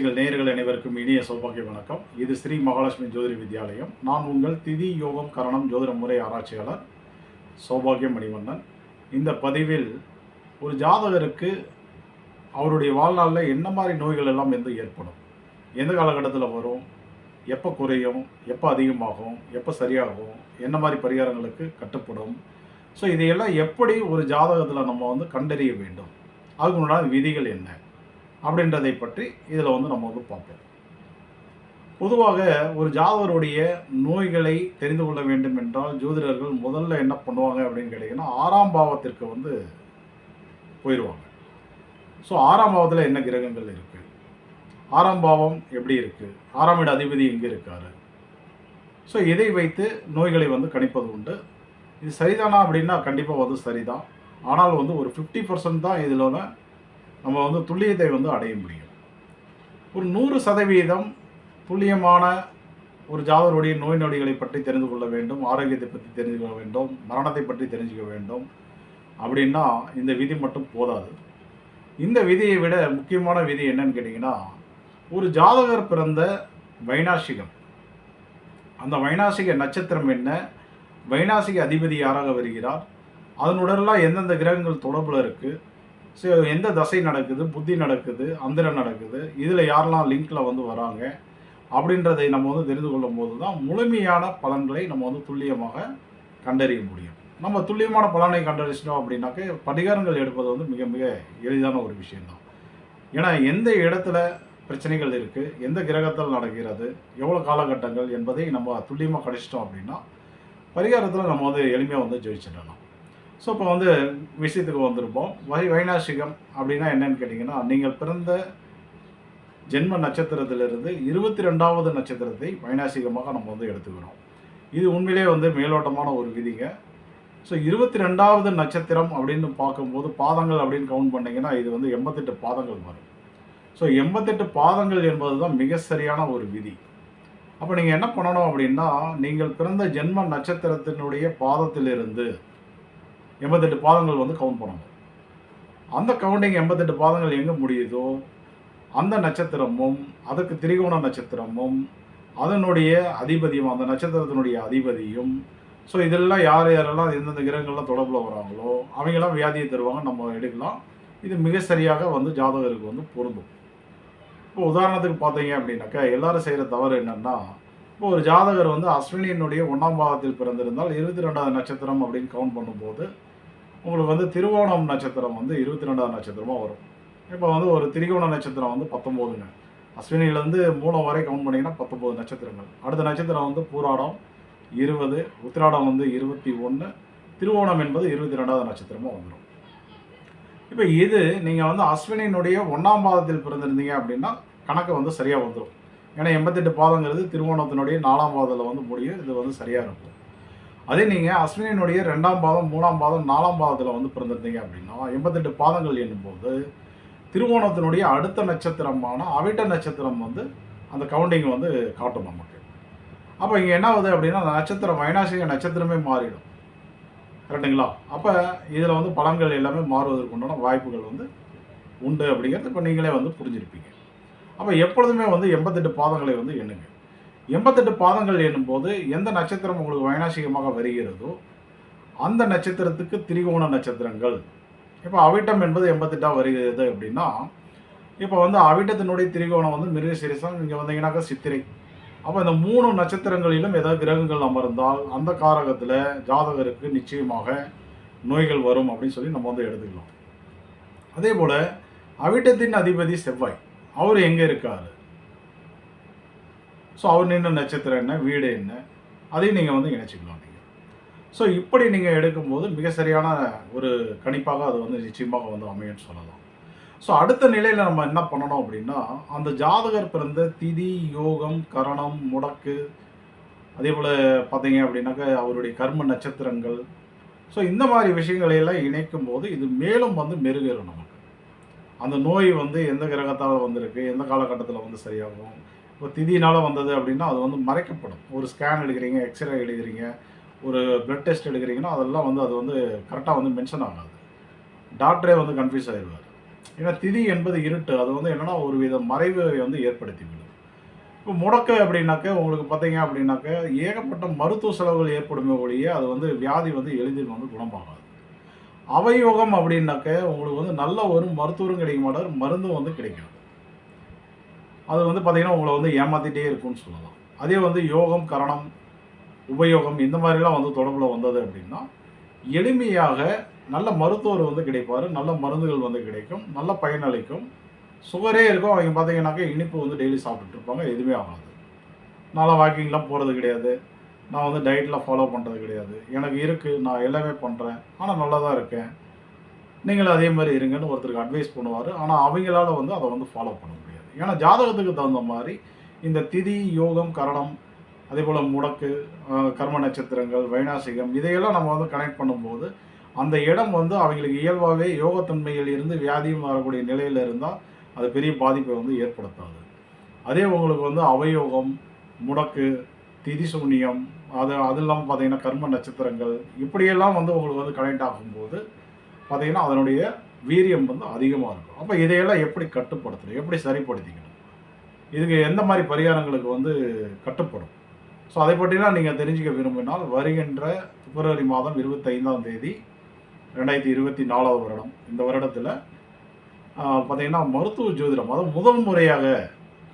தொலைக்காட்சிகள் நேயர்கள் அனைவருக்கும் இனிய சௌபாகிய வணக்கம். இது ஸ்ரீ மகாலட்சுமி ஜோதிட வித்யாலயம். நான் உங்கள் திதி யோகம் கரணம் ஜோதிட முறை ஆராய்ச்சியாளர் சௌபாகிய மணிவண்ணன். இந்த பதிவில் ஒரு ஜாதகருக்கு அவருடைய வாழ்நாளில் என்ன மாதிரி நோய்கள் எல்லாம் ஏற்படும், எந்த காலகட்டத்தில் வரும், எப்போ குறையும், எப்போ அதிகமாகும், எப்போ சரியாகும், என்ன மாதிரி பரிகாரங்களுக்கு கட்டுப்படும், ஸோ இதையெல்லாம் எப்படி ஒரு ஜாதகத்தில் நம்ம கண்டறிய வேண்டும், அதுக்கு முன்னாடி விதிகள் என்ன அப்படின்றதை பற்றி இதில் நம்ம பார்ப்போம். பொதுவாக ஒரு ஜாதகருடைய நோய்களை தெரிந்து கொள்ள வேண்டும் என்றால் ஜோதிடர்கள் முதல்ல என்ன பண்ணுவாங்க அப்படின்னு கேட்டிங்கன்னா, 6ஆம் பாவத்திற்கு போயிடுவாங்க. ஸோ 6ஆம் பாவத்தில் என்ன கிரகங்கள் இருக்குது, 6ஆம் பாவம் எப்படி இருக்குது, 6ஆம் இட அதிபதி எங்கே இருக்கார், ஸோ இதை வைத்து நோய்களை கணிப்பது உண்டு. இது சரிதானா அப்படின்னா கண்டிப்பாக சரிதான். ஆனால் ஒரு 50% தான் இதில் நம்ம துல்லியத்தை அடைய முடியும். ஒரு 100% துல்லியமான ஒரு ஜாதகருடைய நோய் நொடிகளை பற்றி தெரிந்து கொள்ள வேண்டும், ஆரோக்கியத்தை பற்றி தெரிந்து கொள்ள வேண்டும், மரணத்தை பற்றி தெரிஞ்சுக்க வேண்டும் அப்படின்னா இந்த விதி மட்டும் போதாது. இந்த விதியை விட முக்கியமான விதி என்னன்னு கேட்டிங்கன்னா, ஒரு ஜாதகர் பிறந்த வைநாசிகம், அந்த வைநாசிக நட்சத்திரம் என்ன, வைநாசிக அதிபதி யாராக வருகிறார், அதனுடனெல்லாம் எந்தெந்த கிரகங்கள் தொடர்பில் இருக்குது, ஸோ எந்த தசை நடக்குது, புத்தி நடக்குது, அந்தரம் நடக்குது, இதில் யாரெல்லாம் லிங்கில் வராங்க அப்படின்றதை நம்ம தெரிந்து கொள்ளும் போது தான் முழுமையான பலன்களை நம்ம துல்லியமாக கண்டறிய முடியும். நம்ம துல்லியமான பலனை கண்டறிச்சிட்டோம் அப்படின்னாக்க பரிகாரங்கள் எடுப்பது மிக மிக எளிதான ஒரு விஷயம்தான். ஏன்னா எந்த இடத்துல பிரச்சனைகள் இருக்குது, எந்த கிரகத்தில் நடக்கிறது, எவ்வளோ காலகட்டங்கள் என்பதை நம்ம துல்லியமாக கணிச்சிட்டோம் அப்படின்னா பரிகாரத்தில் நம்ம எளிமையாக ஜெயிச்சிடலாம். ஸோ இப்போ விஷயத்துக்கு வந்திருப்போம். வைநாசிகம் அப்படின்னா என்னன்னு கேட்டிங்கன்னா, நீங்கள் பிறந்த ஜென்ம நட்சத்திரத்திலிருந்து 22வது நட்சத்திரத்தை வைநாசிகமாக நம்ம எடுத்துக்கிறோம். இது உண்மையிலே மேலோட்டமான ஒரு விதிங்க. ஸோ 22வது நட்சத்திரம் அப்படின்னு பார்க்கும்போது பாதங்கள் அப்படின்னு கவுண்ட் பண்ணிங்கன்னா இது 88 பாதங்கள் வரும். ஸோ 88 பாதங்கள் என்பது தான் மிக சரியான ஒரு விதி. அப்போ நீங்கள் என்ன பண்ணணும் அப்படின்னா, நீங்கள் பிறந்த ஜென்ம நட்சத்திரத்தினுடைய பாதத்திலிருந்து 88 பாதங்கள் கவுண்ட் பண்ணணும். அந்த கவுண்டிங் 88 பாதங்கள் எங்கே முடியுதோ அந்த நட்சத்திரமும் அதுக்கு திரிகோண நட்சத்திரமும் அதனுடைய அதிபதியும் அந்த நட்சத்திரத்தினுடைய அதிபதியும், ஸோ இதெல்லாம் யாரெல்லாம் எந்தெந்த கிரகங்கள்லாம் தொடர்பில் வராங்களோ அவங்கெல்லாம் வியாதியை தருவாங்க, நம்ம எடுக்கலாம். இது மிக சரியாக ஜாதகருக்கு பொருந்தும். இப்போ உதாரணத்துக்கு பார்த்தீங்க அப்படின்னாக்கா, எல்லாரும் செய்கிற தவறு என்னென்னா, இப்போ ஒரு ஜாதகர் அஸ்வினியினுடைய 1ஆம் பாவத்தில் பிறந்திருந்தால் 22வது நட்சத்திரம் அப்படின்னு கவுண்ட் பண்ணும்போது உங்களுக்கு திருவோணம் நட்சத்திரம் 22வது நட்சத்திரமாக வரும். இப்போ ஒரு திரிகோண நட்சத்திரம் 19ங்க. அஸ்வினியிலேருந்து மூலம் வரை கவுண்ட் பண்ணிங்கன்னா 19 நட்சத்திரங்கள். அடுத்த நட்சத்திரம் பூராடம் 20, உத்திராடம் 21, திருவோணம் என்பது 22வது நட்சத்திரமாக வந்துடும். இப்போ இது நீங்கள் அஸ்வினியினுடைய 1ஆம் பாதத்தில் பிறந்திருந்தீங்க அப்படின்னா கணக்கு சரியாக வந்துடும். ஏன்னா 88 பாதங்கிறது திருவோணத்தினுடைய 4ஆம் பாதத்தில் முடியும். இது சரியாக இருக்கும். அதே நீங்கள் அஸ்வினியினுடைய 2ஆம் பாதம், 3ஆம் பாதம், 4ஆம் பாதத்தில் பிறந்திருந்தீங்க அப்படின்னா 88 பாதங்கள் என்னும்போது திருவோணத்தினுடைய அடுத்த நட்சத்திரமான அவிட்ட நட்சத்திரம் அந்த கவுண்டிங் காட்டும் நமக்கு. அப்போ இங்கே என்ன ஆகுது அப்படின்னா, அந்த நட்சத்திரம் வைநாசிக நட்சத்திரமே மாறிடும். கரெக்டுங்களா? அப்போ இதில் பலன்கள் எல்லாமே மாறுவதற்கு உண்டான வாய்ப்புகள் உண்டு அப்படிங்கிறது இப்போ நீங்களே புரிஞ்சிருப்பீங்க. அப்போ எப்பொழுதுமே 88 பாதங்களை எண்ணுங்க. 88 பாதங்கள் என்னும்போது எந்த நட்சத்திரம் உங்களுக்கு வைநாசிகமாக வருகிறதோ அந்த நட்சத்திரத்துக்கு திரிகோண நட்சத்திரங்கள். இப்போ அவிட்டம் என்பது 88 வருகிறது அப்படின்னா, இப்போ அவிட்டத்தினுடைய திரிகோணம் மிருகசீரிசம், இங்கே வந்தீங்கன்னாக்கா சித்திரை. அப்போ இந்த 3 நட்சத்திரங்களிலும் ஏதாவது கிரகங்கள் அமர்ந்தால் அந்த காரகத்தில் ஜாதகருக்கு நிச்சயமாக நோய்கள் வரும் அப்படின்னு சொல்லி நம்ம எடுத்துக்கலாம். அதே போல் அவிட்டத்தின் அதிபதி செவ்வாய், அவர் எங்கே இருக்கார், ஸோ அவர் நின்ற நட்சத்திரம் என்ன, வீடு என்ன, அதையும் நீங்கள் இணைச்சிக்கலாம். நீங்கள் ஸோ இப்படி நீங்கள் எடுக்கும்போது மிக சரியான ஒரு கணிப்பாக அது நிச்சயமாக அமையும்னு சொல்லலாம். ஸோ அடுத்த நிலையில் நம்ம என்ன பண்ணணும் அப்படின்னா, அந்த ஜாதகர் பிறந்த திதி, யோகம், கரணம், முடக்கு, அதே போல் பார்த்தீங்க அப்படின்னாக்கா அவருடைய கர்ம நட்சத்திரங்கள், ஸோ இந்த மாதிரி விஷயங்களையெல்லாம் இணைக்கும் போது இது மேலும் மெருகேறும் நமக்கு. அந்த நோய் எந்த கிரகத்தால் வந்திருக்கு, எந்த காலகட்டத்தில் சரியாகும். இப்போ திதினால் வந்தது அப்படின்னா அது மறைக்கப்படும். ஒரு ஸ்கேன் எடுக்கிறீங்க, எக்ஸ்ரே எடுக்கிறீங்க, ஒரு பிளட் டெஸ்ட் எடுக்கிறீங்கன்னா அதெல்லாம் அது கரெக்டாக மென்ஷன் ஆகாது. டாக்டரே கன்ஃபியூஸ் ஆகிடுவார். ஏன்னா திதி என்பது இருட்டு. அது வந்து என்னன்னா ஒரு வித மறைவை வந்து ஏற்படுத்திவிடும். இப்போ முடக்கு அப்படின்னாக்க உங்களுக்கு பார்த்தீங்க அப்படின்னாக்க ஏகப்பட்ட மருத்துவ செலவுகள் ஏற்படுமே ஒழிய அது வந்து வியாதி வந்து எளிதில் வந்து குணமாகாது. அவயோகம் அப்படின்னாக்க உங்களுக்கு வந்து நல்ல ஒரு மருத்துவரும் கிடைக்க மாட்டார், மருந்தும் வந்து கிடைக்காது. அது வந்து பார்த்தீங்கன்னா உங்கள வந்து ஏமாத்திட்டே இருக்கும்னு சொல்லலாம். அதே வந்து யோகம், கரணம், உபயோகம் இந்த மாதிரிலாம் வந்து தொடர்புல வந்தது அப்படின்னா, எளிமையாக நல்ல மருத்துவர் வந்து கிடைப்பாரு. நல்ல மருந்துகள் வந்து கிடைக்கும். நல்ல பயனளிக்கும். சுகரே இருக்கும். அவங்க பார்த்தீங்கன்னாக்க இனிப்பு வந்து டெய்லி சாப்பிட்டுட்டு இருப்பாங்க. எதுவுமே ஆகாது. நான்லாம் வாக்கிங்லாம் போறது கிடையாது. நான் வந்து டயட்லாம் ஃபாலோ பண்றது கிடையாது. எனக்கு இருக்கு. நான் எல்லாமே பண்றேன். ஆனா நல்லா தான் இருக்கேன். நீங்களும் அதே மாரி இருங்கன்னு ஒருத்தருக்கு அட்வைஸ் பண்ணுவாரு. ஆனா அவங்களால வந்து அத வந்து ஃபாலோ பண்ண முடியாது. ஏன்னா ஜாதகத்துக்கு தகுந்த மாரி இந்த திதி, யோகம், கரணம் அதேபோல முடக்கு, கர்ம நட்சத்திரங்கள், வைநாசிகம் இதையெல்லாம் நம்ம வந்து கனெக்ட் பண்ணும்போது, அந்த இடம் வந்து அவங்களுக்கு இயல்பாவே யோகத்தன்மையில் இருந்து வியாதியும் வரக்கூடிய நிலையில இருந்தா, அது பெரிய பாதிப்பை வந்து ஏற்படுத்தாது. அதே உங்களுக்கு வந்து அவயோகம், முடக்கு, திதி சூனியம், அது இல்லாம பார்த்தீங்கன்னா, கர்ம நட்சத்திரங்கள் இப்படியெல்லாம் வந்து உங்களுக்கு வந்து கனெக்ட் ஆகும்போது, பார்த்தீங்கன்னா, அதனுடைய வீரியம் வந்து அதிகமா இருக்கும். அப்ப இதையெல்லாம் எப்படி கட்டுப்படுத்தணும்? எப்படி சரிப்படுத்திக்கணும்? இதுக்கு எந்த மாரி பரிகாரங்களுக்கு வந்து கட்டுப்படும்? ஸோ அதை பற்றிலாம் நீங்கள் தெரிஞ்சுக்க விரும்பினால் வருகின்ற பிப்ரவரி மாதம் 25ஆம் தேதி 2024 வருடம் இந்த வருடத்தில் பார்த்தீங்கன்னா மருத்துவ ஜோதிடம் அதாவது முதல் முறையாக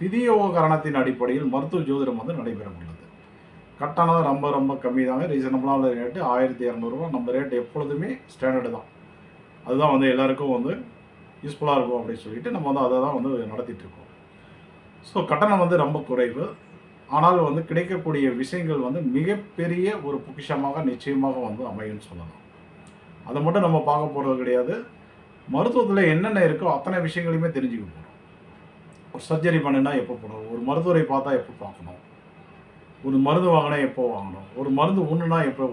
திதியோக கரணத்தின் அடிப்படையில் மருத்துவ ஜோதிடம் வந்து நடைபெற உள்ளது. கட்டணம் ரொம்ப ரொம்ப கம்மி தாங்க, ரீசனபிளான ரேட்டு 1200 நம்ம ரேட் எப்பொழுதுமே ஸ்டாண்டர்டு தான். அதுதான் வந்து எல்லாருக்கும் வந்து யூஸ்ஃபுல்லாக இருக்கும் அப்படின்னு சொல்லிட்டு நம்ம வந்து அதை தான் வந்து நடத்திட்டு இருக்கோம். ஸோ கட்டணம் வந்து ரொம்ப குறைவு. ஆனால் வந்து கிடைக்கக்கூடிய விஷயங்கள் வந்து மிகப்பெரிய ஒரு பொக்கிஷமாக நிச்சயமாக வந்து அமையும்னு சொல்லலாம். அதை மட்டும் நம்ம பார்க்க போகிறது கிடையாது. மருத்துவத்தில் என்னென்ன இருக்கோ அத்தனை விஷயங்களையுமே தெரிஞ்சுக்க போகிறோம். ஒரு சர்ஜரி பண்ணுனா எப்போ போடணும், ஒரு மருத்துவரை பார்த்தா எப்போ பார்க்கணும், ஒரு மருந்து வாங்கினா எப்போ வாங்கணும், ஒரு மருந்து உண்ணுனா எப்போ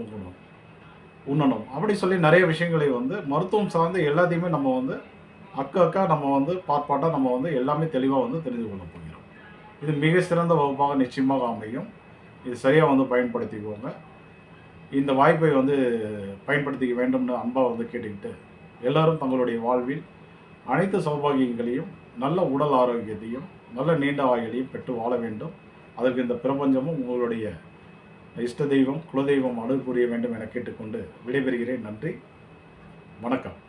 உண்ணணும் அப்படி சொல்லி நிறைய விஷயங்களை வந்து மருத்துவம் சார்ந்து எல்லாத்தையுமே நம்ம வந்து அக்கா நம்ம வந்து பார்ப்பாட்டாக நம்ம வந்து எல்லாமே தெளிவாக வந்து தெரிந்து கொள்ள போகிறோம். இது மிக சிறந்த வகுப்பாக நிச்சயமாக அமையும். இது சரியாக வந்து பயன்படுத்திக்கோங்க. இந்த வாய்ப்பை வந்து பயன்படுத்திக்க வேண்டும்னு அன்பாக வந்து கேட்டுக்கிட்டு எல்லாரும் தங்களுடைய வாழ்வில் அனைத்து சௌபாகியங்களையும் நல்ல உடல் ஆரோக்கியத்தையும் நல்ல நீண்ட ஆயுளையும் பெற்று வாழ வேண்டும். அதற்கு இந்த பிரபஞ்சமும் உங்களுடைய இஷ்ட தெய்வம் குலதெய்வம் அருள் புரிய வேண்டும் என கேட்டுக்கொண்டு விடைபெறுகிறேன். நன்றி, வணக்கம்.